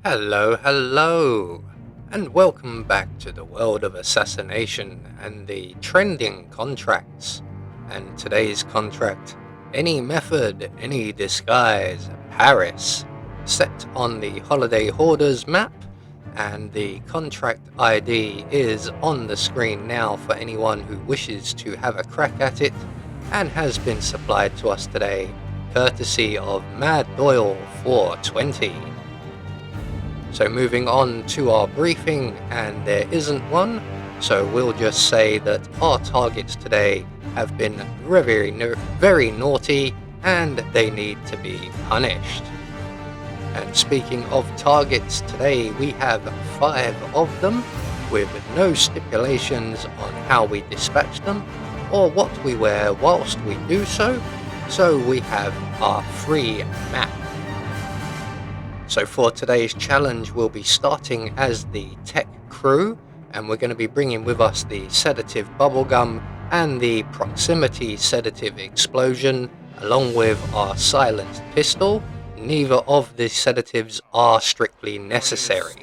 Hello, and welcome back to the world of assassination and the trending contracts. And today's contract, any method, any disguise, Paris, set on the Holiday Hoarders map, and the contract ID is on the screen now for anyone who wishes to have a crack at it, and has been supplied to us today, courtesy of Mad Doyle 420. So moving on to our briefing, and there isn't one, so we'll just say that our targets today have been very naughty and they need to be punished. And speaking of targets, today we have 5 of them with no stipulations on how we dispatch them or what we wear whilst we do so. So we have our free map. So for today's challenge, we'll be starting as the tech crew, and we're going to be bringing with us the sedative bubblegum and the proximity sedative explosion, along with our silenced pistol. Neither of the sedatives are strictly necessary.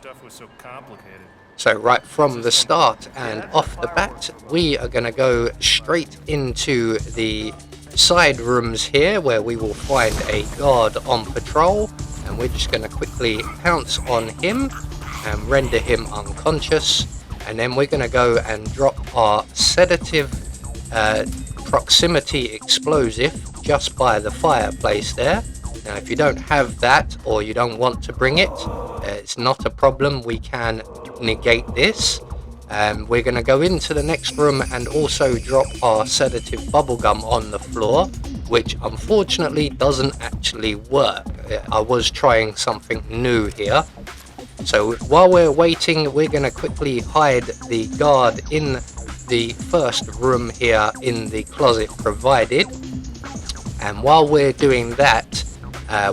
So right from the start and off the bat, we are going to go straight into the side rooms here, where we will find a guard on patrol. And we're just going to quickly pounce on him and render him unconscious. And then we're going to go and drop our sedative proximity explosive just by the fireplace there. Now, if you don't have that or you don't want to bring it, it's not a problem. We can negate this. We're going to go into the next room and also drop our sedative bubblegum on the floor, which unfortunately doesn't actually work. I was trying something new here. So while we're waiting, we're going to quickly hide the guard in the first room here in the closet provided. And while we're doing that,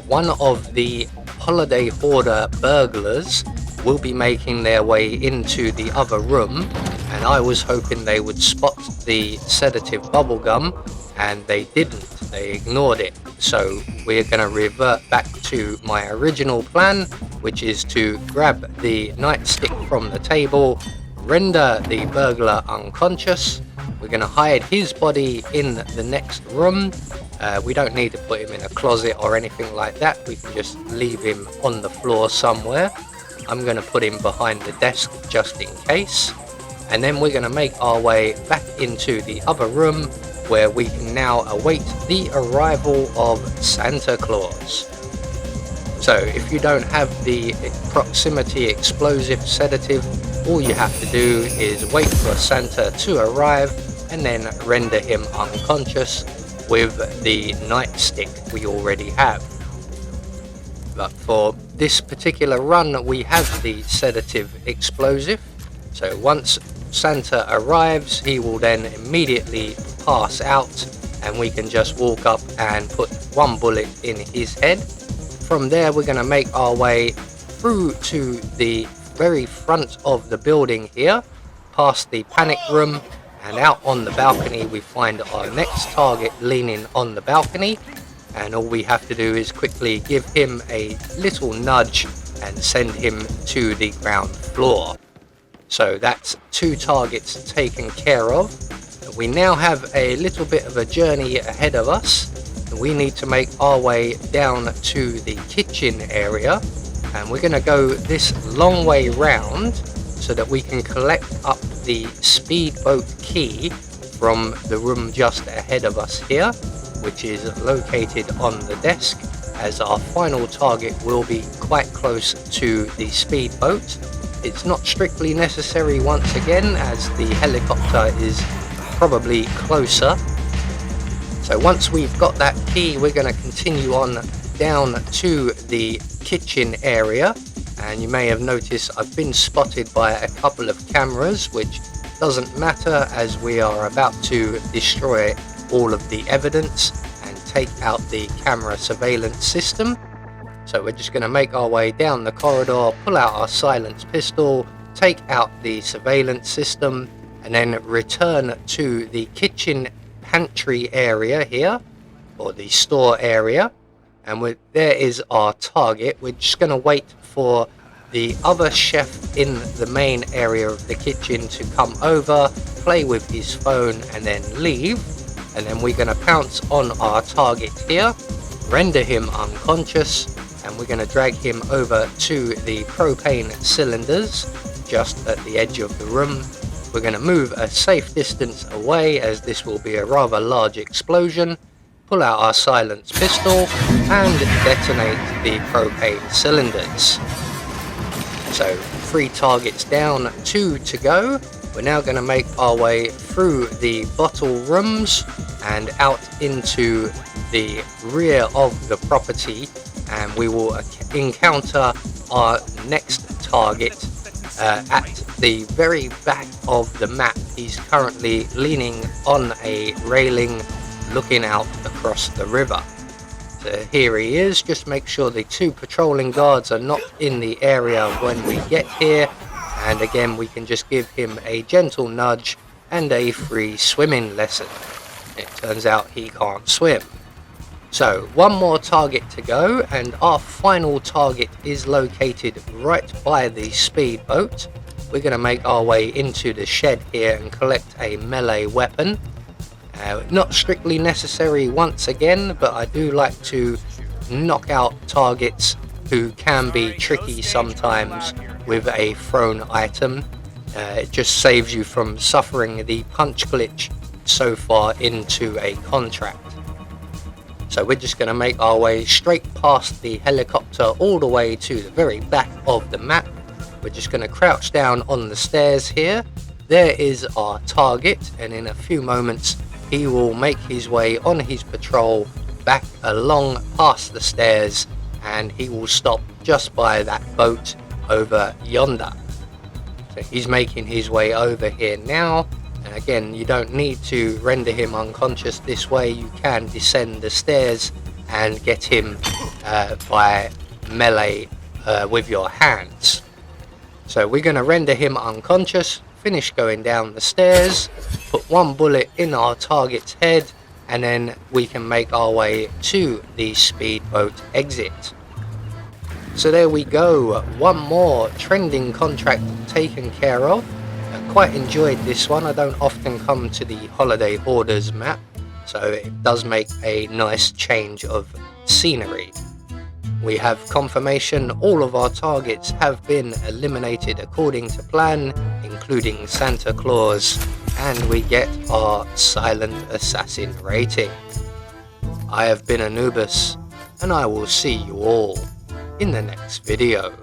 one of the Holiday Hoarder burglars will be making their way into the other room, and I was hoping they would spot the sedative bubblegum, and they didn't. They ignored it. So we're going to revert back to my original plan, which is to grab the nightstick from the table, render the burglar unconscious. We're going to hide his body in the next room. We don't need to put him in a closet or anything like that. We can just leave him on the floor somewhere. I'm going to put him behind the desk just in case. And then we're going to make our way back into the other room, where we can now await the arrival of Santa Claus. So if you don't have the proximity explosive sedative, all you have to do is wait for Santa to arrive and then render him unconscious with the nightstick we already have. But for this particular run, we have the sedative explosive. So once Santa arrives, he will then immediately pass out, and we can just walk up and put one bullet in his head. From there, we're going to make our way through to the very front of the building here, past the panic room, and out on the balcony we find our next target leaning on the balcony. And all we have to do is quickly give him a little nudge and send him to the ground floor. So that's 2 targets taken care of. We now have a little bit of a journey ahead of us. We need to make our way down to the kitchen area, and we're going to go this long way round so that we can collect up the speedboat key from the room just ahead of us here, which is located on the desk, as our final target will be quite close to the speedboat. It's not strictly necessary once again, as the helicopter is probably closer. So once we've got that key, we're going to continue on down to the kitchen area, and you may have noticed I've been spotted by a couple of cameras, which doesn't matter as we are about to destroy all of the evidence and take out the camera surveillance system. So we're just going to make our way down the corridor, pull out our silenced pistol, take out the surveillance system, and then return to the kitchen pantry area here, or the store area. And there is our target. We're just going to wait for the other chef in the main area of the kitchen to come over, play with his phone and then leave. And then we're going to pounce on our target here, render him unconscious, and we're going to drag him over to the propane cylinders just at the edge of the room. We're going to move a safe distance away, as this will be a rather large explosion, pull out our silenced pistol and detonate the propane cylinders. So 3 targets down, 2 to go. We're now going to make our way through the bottle rooms and out into the rear of the property, and we will encounter our next target at the very back of the map. He's currently leaning on a railing looking out across the river. So here he is. Just make sure the 2 patrolling guards are not in the area when we get here, and again we can just give him a gentle nudge and a free swimming lesson. It turns out he can't swim. So 1 more target to go, and our final target is located right by the speedboat. We're going to make our way into the shed here and collect a melee weapon. Not strictly necessary once again, but I do like to knock out targets who can be tricky sometimes with a thrown item. It just saves you from suffering the punch glitch so far into a contract. So we're just going to make our way straight past the helicopter all the way to the very back of the map. We're just going to crouch down on the stairs here. There is our target, and in a few moments he will make his way on his patrol back along past the stairs, and he will stop just by that boat over yonder. So he's making his way over here now, and again you don't need to render him unconscious this way. You can descend the stairs and get him by melee with your hands. So we're going to render him unconscious, finish going down the stairs, put 1 bullet in our target's head, and then we can make our way to the speedboat exit. So there we go, 1 more trending contract taken care of. I quite enjoyed this one. I don't often come to the Holiday Hoarders map, so it does make a nice change of scenery. We have confirmation all of our targets have been eliminated according to plan, including Santa Claus, and we get our Silent Assassin rating. I have been Anubis, and I will see you all in the next video.